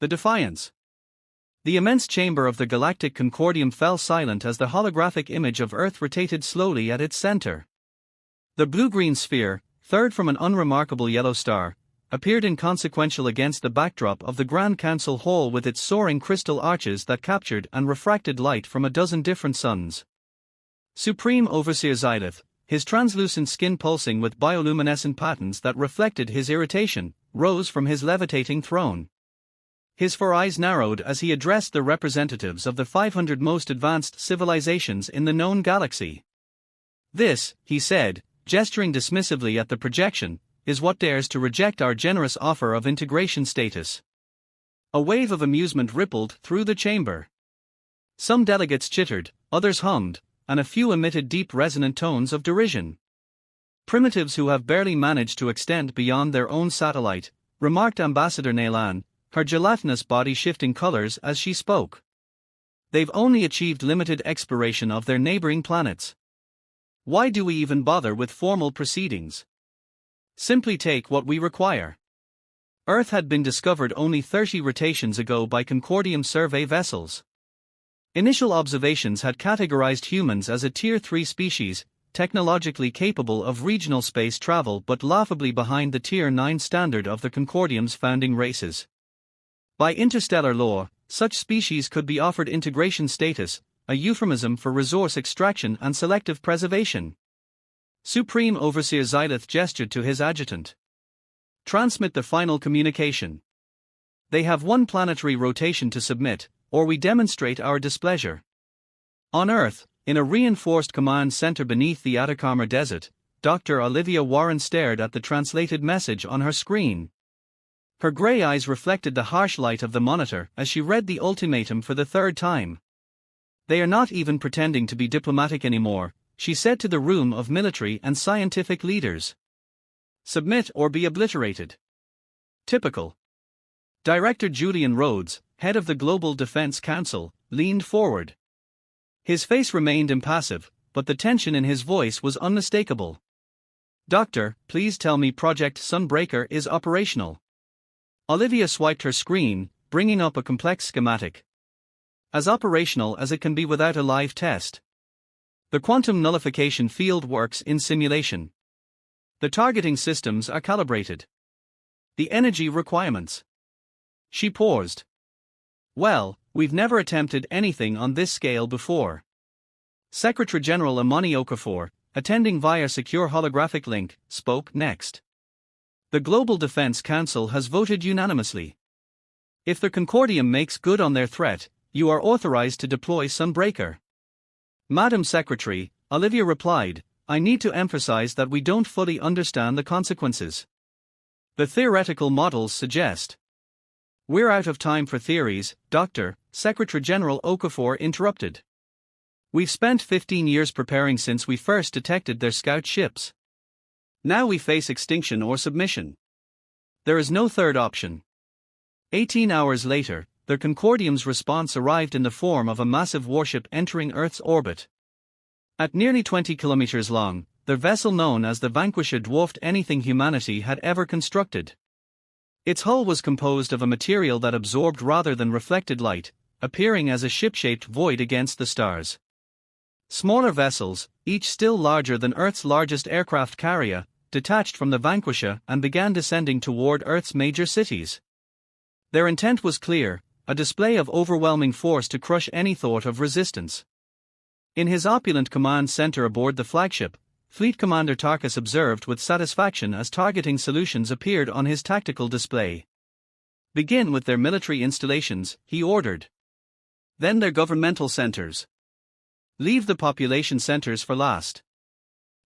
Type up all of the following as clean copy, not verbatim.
The Defiance. The immense chamber of the Galactic Concordium fell silent as the holographic image of Earth rotated slowly at its center. The blue-green sphere, third from an unremarkable yellow star, appeared inconsequential against the backdrop of the Grand Council Hall with its soaring crystal arches that captured and refracted light from a dozen different suns. Supreme Overseer Xylith, his translucent skin pulsing with bioluminescent patterns that reflected his irritation, rose from his levitating throne. His four eyes narrowed as he addressed the representatives of the 500 most advanced civilizations in the known galaxy. "This," he said, gesturing dismissively at the projection, "is what dares to reject our generous offer of integration status." A wave of amusement rippled through the chamber. Some delegates chittered, others hummed, and a few emitted deep resonant tones of derision. "Primitives who have barely managed to extend beyond their own satellite," remarked Ambassador Naylan, her gelatinous body shifting colors as she spoke. "They've only achieved limited exploration of their neighboring planets. Why do we even bother with formal proceedings? Simply take what we require." Earth had been discovered only 30 rotations ago by Concordium survey vessels. Initial observations had categorized humans as a Tier 3 species, technologically capable of regional space travel but laughably behind the Tier 9 standard of the Concordium's founding races. By interstellar law, such species could be offered integration status, a euphemism for resource extraction and selective preservation. Supreme Overseer Xylith gestured to his adjutant. "Transmit the final communication. They have one planetary rotation to submit, or we demonstrate our displeasure." On Earth, in a reinforced command center beneath the Atacama Desert, Dr. Olivia Warren stared at the translated message on her screen. Her gray eyes reflected the harsh light of the monitor as she read the ultimatum for the third time. "They are not even pretending to be diplomatic anymore," she said to the room of military and scientific leaders. "Submit or be obliterated." Typical. Director Julian Rhodes, head of the Global Defense Council, leaned forward. His face remained impassive, but the tension in his voice was unmistakable. "Doctor, please tell me Project Sunbreaker is operational." Olivia swiped her screen, bringing up a complex schematic. "As operational as it can be without a live test. The quantum nullification field works in simulation. The targeting systems are calibrated. The energy requirements." She paused. "Well, we've never attempted anything on this scale before." Secretary General Amani Okafor, attending via secure holographic link, spoke next. "The Global Defense Council has voted unanimously. If the Concordium makes good on their threat, you are authorized to deploy Sunbreaker." "Madam Secretary," Olivia replied, "I need to emphasize that we don't fully understand the consequences. The theoretical models suggest—" "We're out of time for theories, Doctor," Secretary General Okafor interrupted. "We've spent 15 years preparing since we first detected their scout ships. Now we face extinction or submission. There is no third option." 18 hours later, the Concordium's response arrived in the form of a massive warship entering Earth's orbit. At nearly 20 kilometers long, the vessel known as the Vanquisher dwarfed anything humanity had ever constructed. Its hull was composed of a material that absorbed rather than reflected light, appearing as a ship-shaped void against the stars. Smaller vessels, each still larger than Earth's largest aircraft carrier, detached from the Vanquisher and began descending toward Earth's major cities. Their intent was clear, a display of overwhelming force to crush any thought of resistance. In his opulent command center aboard the flagship, Fleet Commander Tarkus observed with satisfaction as targeting solutions appeared on his tactical display. "Begin with their military installations," he ordered. "Then their governmental centers. Leave the population centers for last.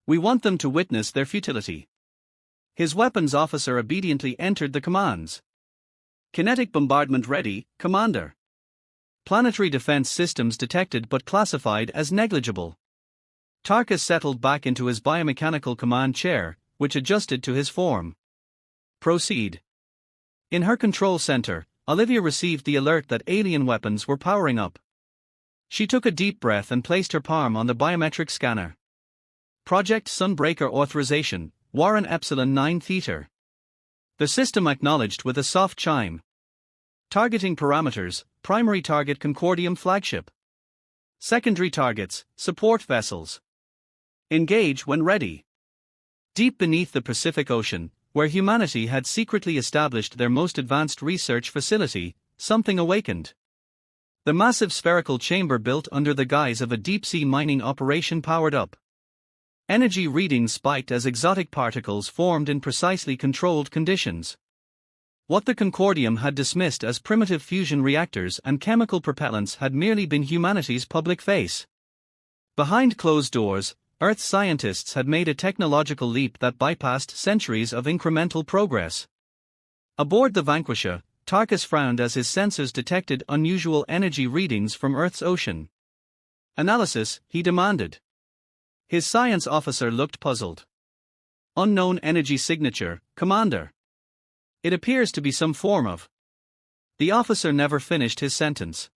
We want them to witness their futility." His weapons officer obediently entered the commands. "Kinetic bombardment ready, Commander." "Planetary defense systems detected but classified as negligible." Tarkus settled back into his biomechanical command chair, which adjusted to his form. "Proceed." In her control center, Olivia received the alert that alien weapons were powering up. She took a deep breath and placed her palm on the biometric scanner. "Project Sunbreaker authorization, Warren Epsilon 9 Theta." The system acknowledged with a soft chime. Targeting parameters: primary target Concordium flagship. Secondary targets: support vessels. Engage when ready. Deep beneath the Pacific Ocean, where humanity had secretly established their most advanced research facility, something awakened. The massive spherical chamber built under the guise of a deep-sea mining operation powered up. Energy readings spiked as exotic particles formed in precisely controlled conditions. What the Concordium had dismissed as primitive fusion reactors and chemical propellants had merely been humanity's public face. Behind closed doors, Earth's scientists had made a technological leap that bypassed centuries of incremental progress. Aboard the Vanquisher, Tarkus frowned as his sensors detected unusual energy readings from Earth's ocean. Analysis, he demanded. His science officer looked puzzled. Unknown energy signature, Commander. It appears to be some form of. The officer never finished his sentence.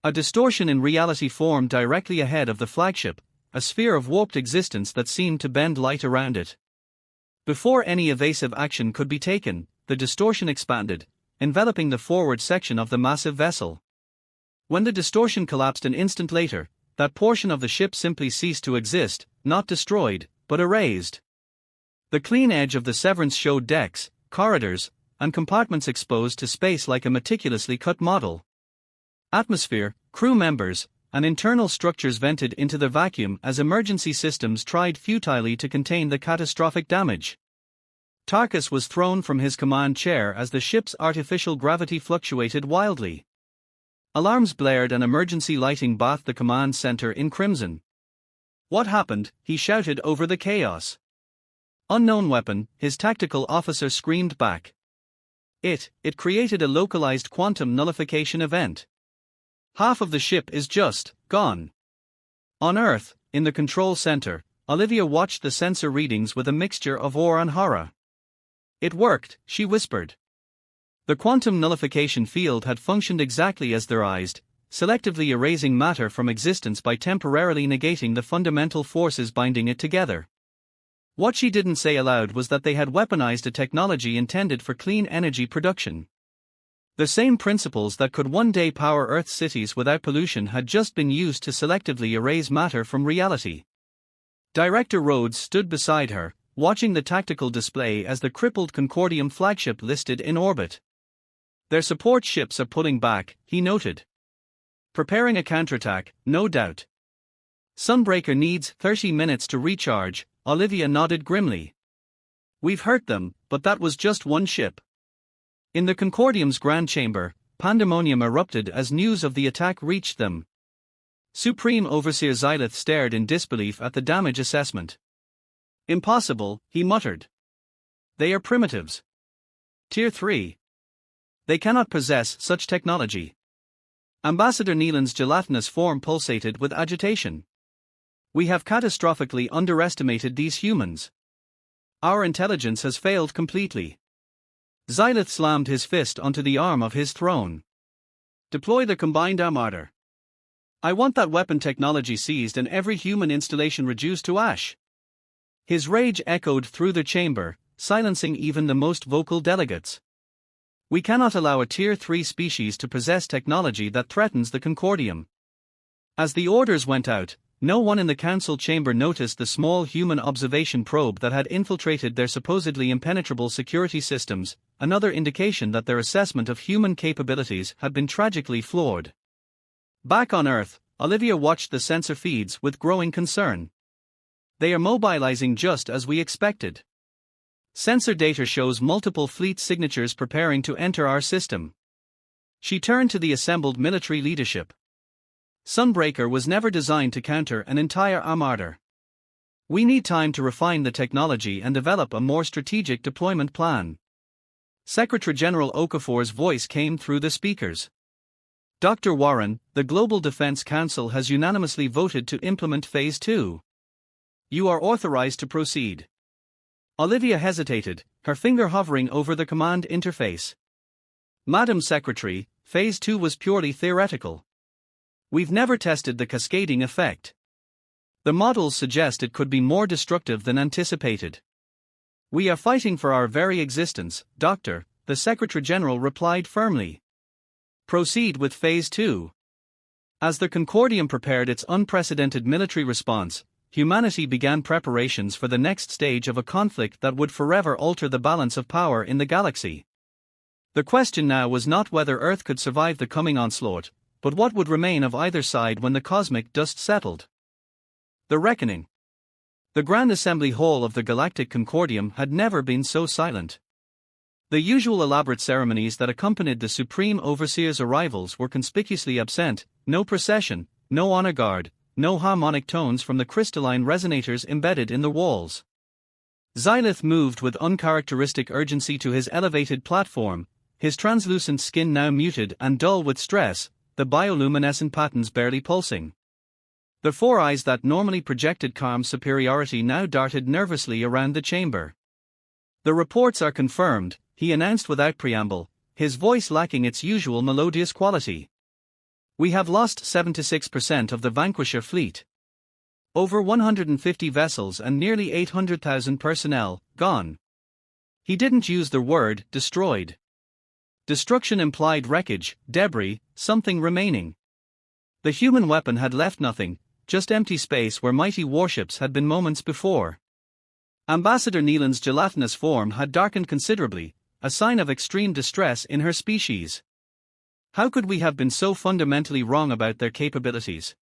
A distortion in reality formed directly ahead of the flagship, a sphere of warped existence that seemed to bend light around it. Before any evasive action could be taken, the distortion expanded, enveloping the forward section of the massive vessel. When the distortion collapsed an instant later, that portion of the ship simply ceased to exist, not destroyed, but erased. The clean edge of the severance showed decks, corridors, and compartments exposed to space like a meticulously cut model. Atmosphere, crew members, and internal structures vented into the vacuum as emergency systems tried futilely to contain the catastrophic damage. Tarkus was thrown from his command chair as the ship's artificial gravity fluctuated wildly. Alarms blared and emergency lighting bathed the command center in crimson. What happened? He shouted over the chaos. Unknown weapon, his tactical officer screamed back. It created a localized quantum nullification event. Half of the ship is just gone. On Earth, in the control center, Olivia watched the sensor readings with a mixture of awe and horror. It worked, she whispered. The quantum nullification field had functioned exactly as theorized, selectively erasing matter from existence by temporarily negating the fundamental forces binding it together. What she didn't say aloud was that they had weaponized a technology intended for clean energy production. The same principles that could one day power Earth's cities without pollution had just been used to selectively erase matter from reality. Director Rhodes stood beside her, watching the tactical display as the crippled Concordium flagship listed in orbit. Their support ships are pulling back, he noted. Preparing a counterattack, no doubt. Sunbreaker needs 30 minutes to recharge, Olivia nodded grimly. We've hurt them, but that was just one ship. In the Concordium's grand chamber, pandemonium erupted as news of the attack reached them. Supreme Overseer Xylith stared in disbelief at the damage assessment. Impossible, he muttered. They are primitives. Tier 3. They cannot possess such technology. Ambassador Neelan's gelatinous form pulsated with agitation. We have catastrophically underestimated these humans. Our intelligence has failed completely. Xylith slammed his fist onto the arm of his throne. Deploy the combined armada. I want that weapon technology seized and every human installation reduced to ash. His rage echoed through the chamber, silencing even the most vocal delegates. We cannot allow a Tier 3 species to possess technology that threatens the Concordium. As the orders went out, no one in the council chamber noticed the small human observation probe that had infiltrated their supposedly impenetrable security systems, another indication that their assessment of human capabilities had been tragically flawed. Back on Earth, Olivia watched the sensor feeds with growing concern. They are mobilizing just as we expected. Sensor data shows multiple fleet signatures preparing to enter our system. She turned to the assembled military leadership. Sunbreaker was never designed to counter an entire armada. We need time to refine the technology and develop a more strategic deployment plan. Secretary General Okafor's voice came through the speakers. Dr. Warren, the Global Defense Council has unanimously voted to implement Phase 2. You are authorized to proceed. Olivia hesitated, her finger hovering over the command interface. Madam Secretary, Phase 2 was purely theoretical. We've never tested the cascading effect. The models suggest it could be more destructive than anticipated. We are fighting for our very existence, Doctor, the Secretary General replied firmly. Proceed with Phase 2. As the Concordium prepared its unprecedented military response, humanity began preparations for the next stage of a conflict that would forever alter the balance of power in the galaxy. The question now was not whether Earth could survive the coming onslaught, but what would remain of either side when the cosmic dust settled. The Reckoning. The Grand Assembly Hall of the Galactic Concordium had never been so silent. The usual elaborate ceremonies that accompanied the Supreme Overseer's arrivals were conspicuously absent: no procession, no honor guard, no harmonic tones from the crystalline resonators embedded in the walls. Xylith moved with uncharacteristic urgency to his elevated platform, his translucent skin now muted and dull with stress, the bioluminescent patterns barely pulsing. The four eyes that normally projected calm superiority now darted nervously around the chamber. "The reports are confirmed," he announced without preamble, his voice lacking its usual melodious quality. "We have lost 76% of the Vanquisher fleet. Over 150 vessels and nearly 800,000 personnel, gone." He didn't use the word destroyed. Destruction implied wreckage, debris, something remaining. The human weapon had left nothing, just empty space where mighty warships had been moments before. Ambassador Neelan's gelatinous form had darkened considerably, a sign of extreme distress in her species. How could we have been so fundamentally wrong about their capabilities?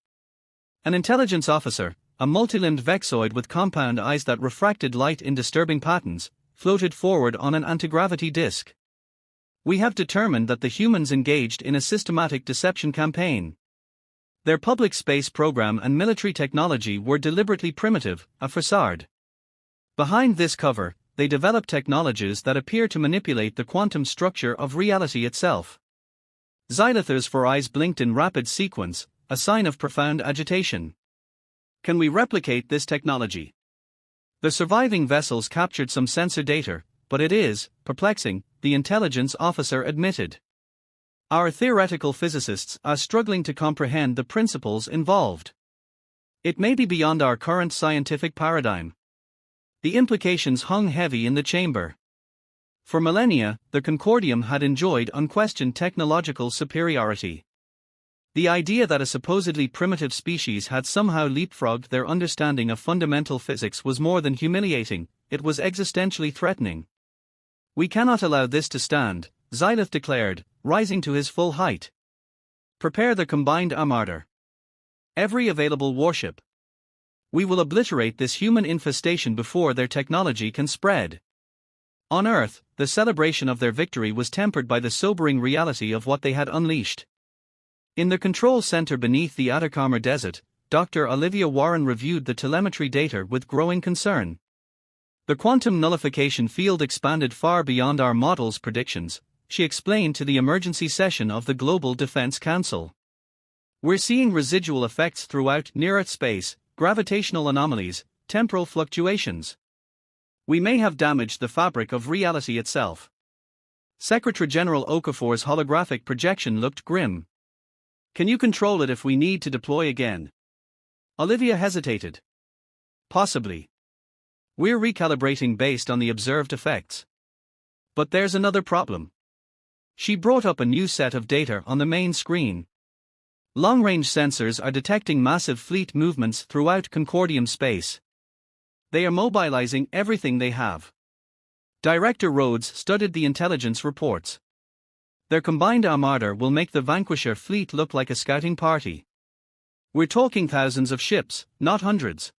An intelligence officer, a multilimbed vexoid with compound eyes that refracted light in disturbing patterns, floated forward on an anti-gravity disk. "We have determined that the humans engaged in a systematic deception campaign. Their public space program and military technology were deliberately primitive, a facade. Behind this cover, they developed technologies that appear to manipulate the quantum structure of reality itself." Xylith's four eyes blinked in rapid sequence, a sign of profound agitation. "Can we replicate this technology?" The surviving vessels captured some sensor data, but it is perplexing, the intelligence officer admitted. "Our theoretical physicists are struggling to comprehend the principles involved. It may be beyond our current scientific paradigm." The implications hung heavy in the chamber. For millennia, the Concordium had enjoyed unquestioned technological superiority. The idea that a supposedly primitive species had somehow leapfrogged their understanding of fundamental physics was more than humiliating, it was existentially threatening. "We cannot allow this to stand," Xylith declared, rising to his full height. "Prepare the combined armada. Every available warship. We will obliterate this human infestation before their technology can spread." On Earth, the celebration of their victory was tempered by the sobering reality of what they had unleashed. In the control center beneath the Atacama Desert, Dr. Olivia Warren reviewed the telemetry data with growing concern. "The quantum nullification field expanded far beyond our model's predictions," she explained to the emergency session of the Global Defense Council. "We're seeing residual effects throughout near-Earth space, gravitational anomalies, temporal fluctuations. We may have damaged the fabric of reality itself." Secretary General Okafor's holographic projection looked grim. "Can you control it if we need to deploy again?" Olivia hesitated. "Possibly. We're recalibrating based on the observed effects. But there's another problem." She brought up a new set of data on the main screen. Long-range sensors are detecting massive fleet movements throughout Concordium space. They are mobilizing everything they have. Director Rhodes studied the intelligence reports. "Their combined armada will make the Vanquisher fleet look like a scouting party. We're talking thousands of ships, not hundreds."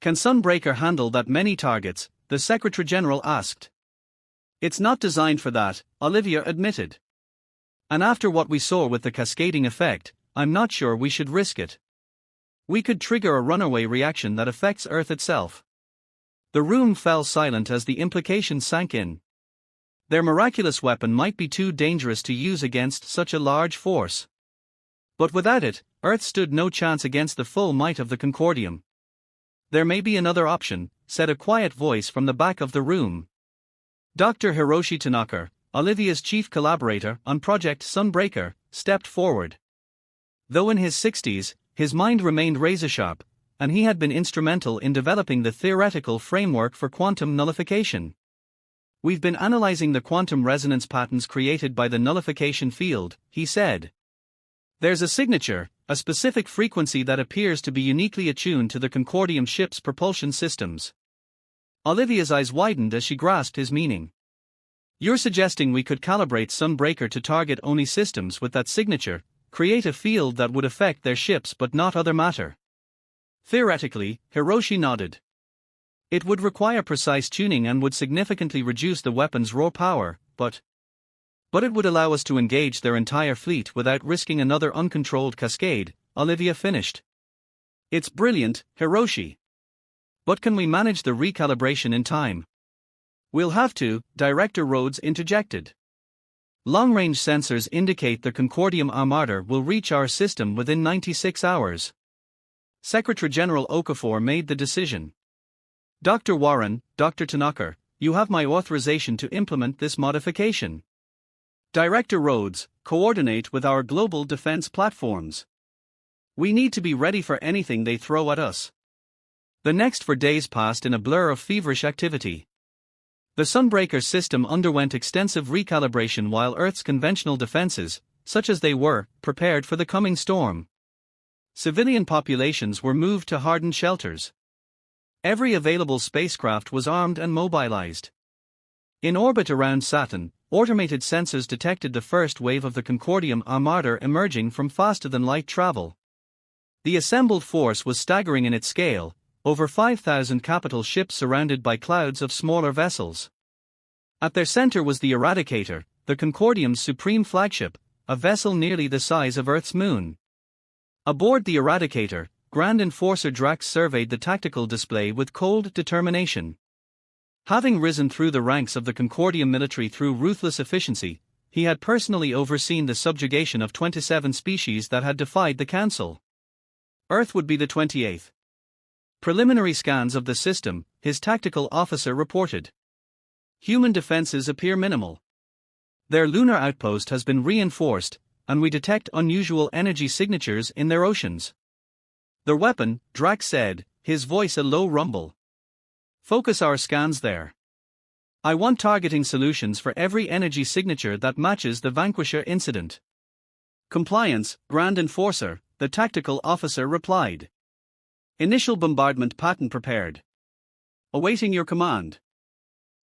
"Can Sunbreaker handle that many targets?" the Secretary General asked. "It's not designed for that," Olivia admitted. "And after what we saw with the cascading effect, I'm not sure we should risk it. We could trigger a runaway reaction that affects Earth itself." The room fell silent as the implications sank in. Their miraculous weapon might be too dangerous to use against such a large force. But without it, Earth stood no chance against the full might of the Concordium. "There may be another option," said a quiet voice from the back of the room. Dr. Hiroshi Tanaka, Olivia's chief collaborator on Project Sunbreaker, stepped forward. Though in his 60s, his mind remained razor-sharp, and he had been instrumental in developing the theoretical framework for quantum nullification. We've been analyzing the quantum resonance patterns created by the nullification field, he said. There's a signature, a specific frequency that appears to be uniquely attuned to the Concordium ship's propulsion systems. Olivia's eyes widened as she grasped his meaning. You're suggesting we could calibrate Sunbreaker to target only systems with that signature, create a field that would affect their ships but not other matter? Theoretically, Hiroshi nodded. It would require precise tuning and would significantly reduce the weapon's raw power, but it would allow us to engage their entire fleet without risking another uncontrolled cascade, Olivia finished. It's brilliant, Hiroshi. But can we manage the recalibration in time? We'll have to, Director Rhodes interjected. Long-range sensors indicate the Concordium Armada will reach our system within 96 hours. Secretary General Okafor made the decision. Dr. Warren, Dr. Tanaka, you have my authorization to implement this modification. Director Rhodes, coordinate with our global defense platforms. We need to be ready for anything they throw at us. The next 4 days passed in a blur of feverish activity. The Sunbreaker system underwent extensive recalibration while Earth's conventional defenses, such as they were, prepared for the coming storm. Civilian populations were moved to hardened shelters. Every available spacecraft was armed and mobilized. In orbit around Saturn, automated sensors detected the first wave of the Concordium Armada emerging from faster-than-light travel. The assembled force was staggering in its scale, over 5,000 capital ships surrounded by clouds of smaller vessels. At their center was the Eradicator, the Concordium's supreme flagship, a vessel nearly the size of Earth's moon. Aboard the Eradicator, Grand Enforcer Drax surveyed the tactical display with cold determination. Having risen through the ranks of the Concordium military through ruthless efficiency, he had personally overseen the subjugation of 27 species that had defied the Council. Earth would be the 28th. Preliminary scans of the system, his tactical officer reported. Human defenses appear minimal. Their lunar outpost has been reinforced, and we detect unusual energy signatures in their oceans. Their weapon, Drax said, his voice a low rumble. Focus our scans there. I want targeting solutions for every energy signature that matches the Vanquisher incident. Compliance, Grand Enforcer, the tactical officer replied. Initial bombardment pattern prepared. Awaiting your command.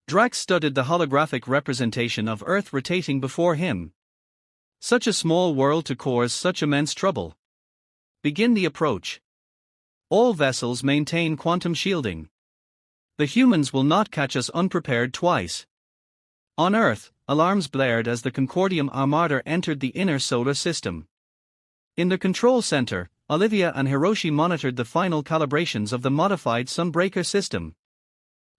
Drax studied the holographic representation of Earth rotating before him. Such a small world to cause such immense trouble. Begin the approach. All vessels maintain quantum shielding. The humans will not catch us unprepared twice. On Earth, alarms blared as the Concordium Armada entered the inner solar system. In the control center, Olivia and Hiroshi monitored the final calibrations of the modified Sunbreaker system.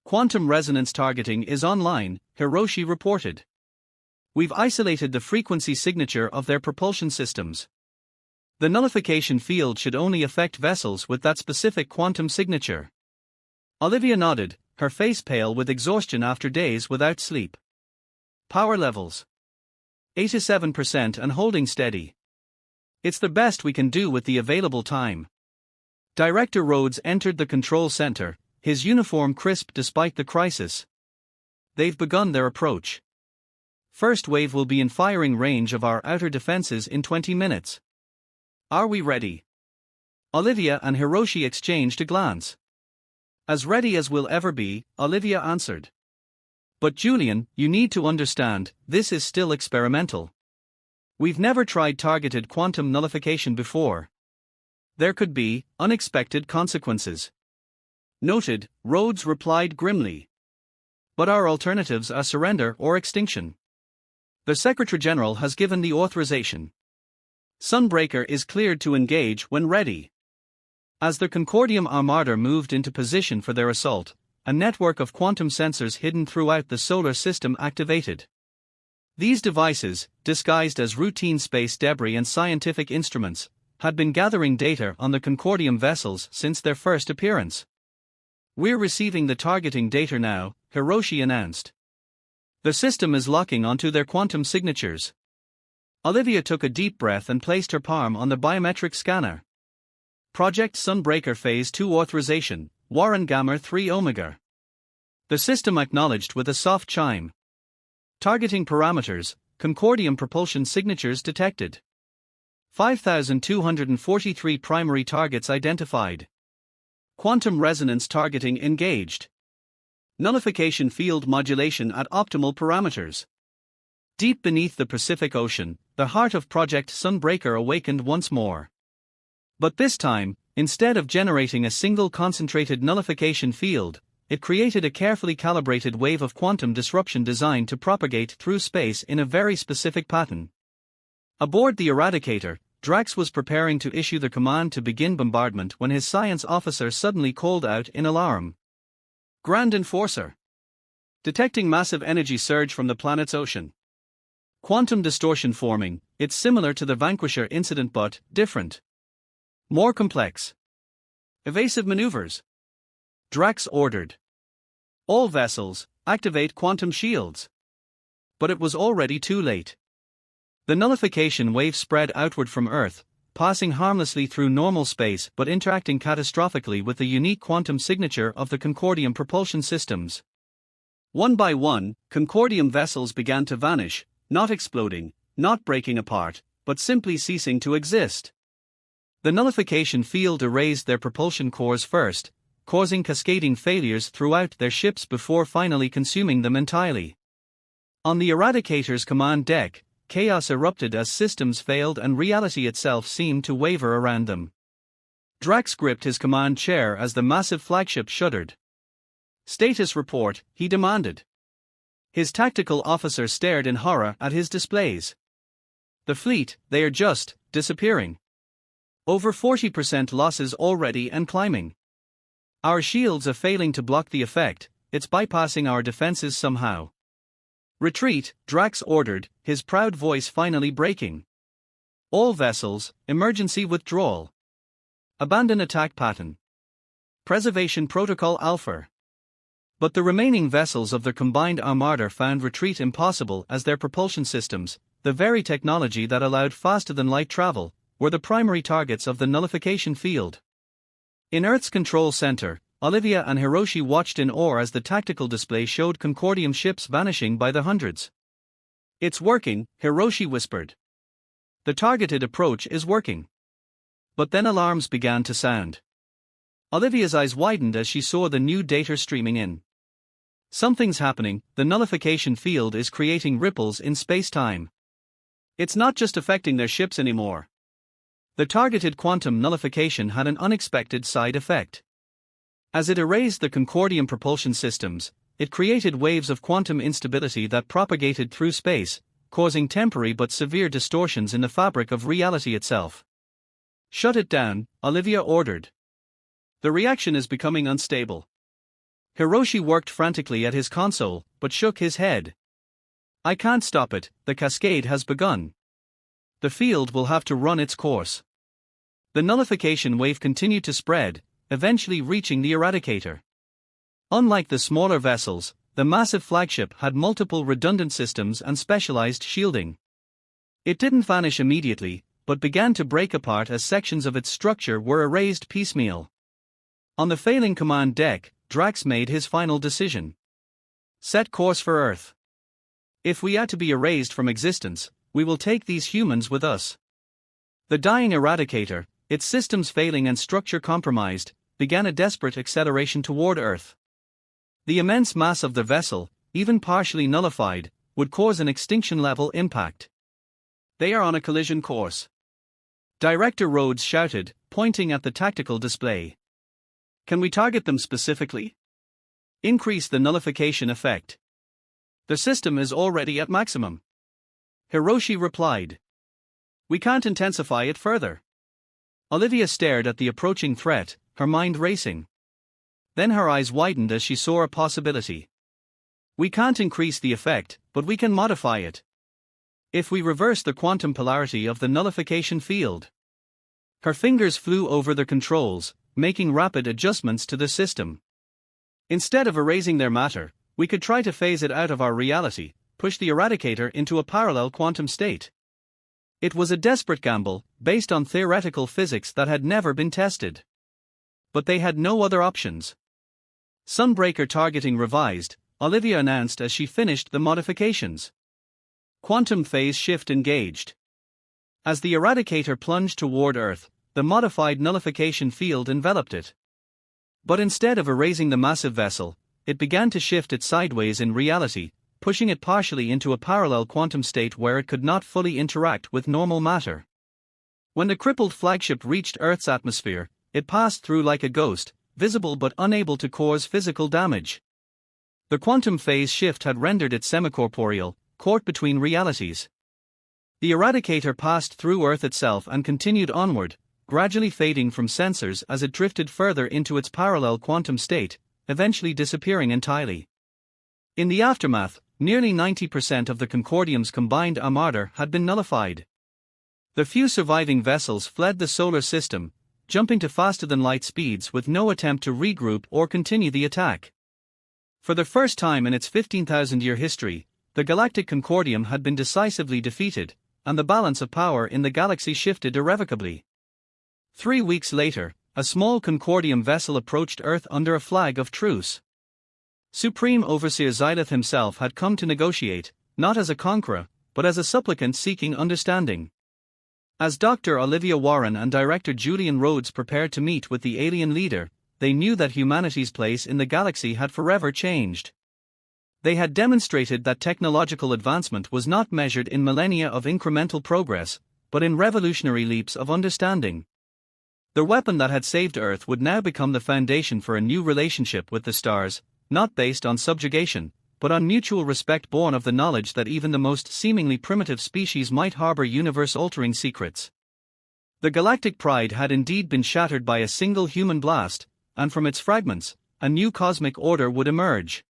Quantum resonance targeting is online, Hiroshi reported. We've isolated the frequency signature of their propulsion systems. The nullification field should only affect vessels with that specific quantum signature. Olivia nodded, her face pale with exhaustion after days without sleep. Power levels 87% and holding steady. It's the best we can do with the available time. Director Rhodes entered the control center, his uniform crisp despite the crisis. They've begun their approach. First wave will be in firing range of our outer defenses in 20 minutes. Are we ready? Olivia and Hiroshi exchanged a glance. As ready as we'll ever be, Olivia answered. But Julian, you need to understand, this is still experimental. We've never tried targeted quantum nullification before. There could be unexpected consequences. Noted, Rhodes replied grimly. But our alternatives are surrender or extinction. The Secretary General has given the authorization. Sunbreaker is cleared to engage when ready. As the Concordium Armada moved into position for their assault, a network of quantum sensors hidden throughout the solar system activated. These devices, disguised as routine space debris and scientific instruments, had been gathering data on the Concordium vessels since their first appearance. We're receiving the targeting data now, Hiroshi announced. The system is locking onto their quantum signatures. Olivia took a deep breath and placed her palm on the biometric scanner. Project Sunbreaker Phase 2 Authorization, Warren Gamma 3 Omega. The system acknowledged with a soft chime. Targeting parameters, Concordium propulsion signatures detected. 5,243 primary targets identified. Quantum resonance targeting engaged. Nullification field modulation at optimal parameters. Deep beneath the Pacific Ocean, the heart of Project Sunbreaker awakened once more. But this time, instead of generating a single concentrated nullification field, it created a carefully calibrated wave of quantum disruption designed to propagate through space in a very specific pattern. Aboard the Eradicator, Drax was preparing to issue the command to begin bombardment when his science officer suddenly called out in alarm. Grand Enforcer. Detecting massive energy surge from the planet's ocean. Quantum distortion forming. It's similar to the Vanquisher incident but different. More complex. Evasive maneuvers. Drax ordered. All vessels, activate quantum shields. But it was already too late. The nullification wave spread outward from Earth, passing harmlessly through normal space but interacting catastrophically with the unique quantum signature of the Concordium propulsion systems. One by one, Concordium vessels began to vanish, not exploding, not breaking apart, but simply ceasing to exist. The nullification field erased their propulsion cores first, causing cascading failures throughout their ships before finally consuming them entirely. On the Eradicator's command deck, chaos erupted as systems failed and reality itself seemed to waver around them. Drax gripped his command chair as the massive flagship shuddered. Status report, he demanded. His tactical officer stared in horror at his displays. The fleet, they are just disappearing. Over 40% losses already and climbing. Our shields are failing to block the effect, it's bypassing our defenses somehow. Retreat, Drax ordered, his proud voice finally breaking. All vessels, emergency withdrawal. Abandon attack pattern. Preservation Protocol Alpha. But the remaining vessels of the combined armada found retreat impossible as their propulsion systems, the very technology that allowed faster-than-light travel, were the primary targets of the nullification field. In Earth's control center, Olivia and Hiroshi watched in awe as the tactical display showed Concordium ships vanishing by the hundreds. It's working, Hiroshi whispered. The targeted approach is working. But then alarms began to sound. Olivia's eyes widened as she saw the new data streaming in. Something's happening, the nullification field is creating ripples in space-time. It's not just affecting their ships anymore. The targeted quantum nullification had an unexpected side effect. As it erased the Concordium propulsion systems, it created waves of quantum instability that propagated through space, causing temporary but severe distortions in the fabric of reality itself. Shut it down, Olivia ordered. The reaction is becoming unstable. Hiroshi worked frantically at his console, but shook his head. I can't stop it, the cascade has begun. The field will have to run its course. The nullification wave continued to spread, eventually reaching the Eradicator. Unlike the smaller vessels, the massive flagship had multiple redundant systems and specialized shielding. It didn't vanish immediately, but began to break apart as sections of its structure were erased piecemeal. On the failing command deck, Drax made his final decision. Set course for Earth. If we are to be erased from existence, we will take these humans with us. The dying Eradicator, its systems failing and structure compromised, began a desperate acceleration toward Earth. The immense mass of the vessel, even partially nullified, would cause an extinction-level impact. They are on a collision course. Director Rhodes shouted, pointing at the tactical display. Can we target them specifically? Increase the nullification effect. The system is already at maximum. Hiroshi replied. We can't intensify it further. Olivia stared at the approaching threat, her mind racing. Then her eyes widened as she saw a possibility. We can't increase the effect, but we can modify it. If we reverse the quantum polarity of the nullification field. Her fingers flew over the controls, making rapid adjustments to the system. Instead of erasing their matter, we could try to phase it out of our reality, push the Eradicator into a parallel quantum state. It was a desperate gamble, based on theoretical physics that had never been tested. But they had no other options. Sunbreaker targeting revised, Olivia announced as she finished the modifications. Quantum phase shift engaged. As the Eradicator plunged toward Earth, the modified nullification field enveloped it. But instead of erasing the massive vessel, it began to shift it sideways in reality, pushing it partially into a parallel quantum state where it could not fully interact with normal matter. When the crippled flagship reached Earth's atmosphere, it passed through like a ghost, visible but unable to cause physical damage. The quantum phase shift had rendered it semicorporeal, caught between realities. The Eradicator passed through Earth itself and continued onward, gradually fading from sensors as it drifted further into its parallel quantum state, eventually disappearing entirely. In the aftermath, nearly 90% of the Concordium's combined armada had been nullified. The few surviving vessels fled the solar system, jumping to faster-than-light speeds with no attempt to regroup or continue the attack. For the first time in its 15,000-year history, the Galactic Concordium had been decisively defeated, and the balance of power in the galaxy shifted irrevocably. 3 weeks later, a small Concordium vessel approached Earth under a flag of truce. Supreme Overseer Xylith himself had come to negotiate, not as a conqueror, but as a supplicant seeking understanding. As Dr. Olivia Warren and Director Julian Rhodes prepared to meet with the alien leader, they knew that humanity's place in the galaxy had forever changed. They had demonstrated that technological advancement was not measured in millennia of incremental progress, but in revolutionary leaps of understanding. The weapon that had saved Earth would now become the foundation for a new relationship with the stars, not based on subjugation, but on mutual respect born of the knowledge that even the most seemingly primitive species might harbor universe-altering secrets. The galactic pride had indeed been shattered by a single human blast, and from its fragments, a new cosmic order would emerge.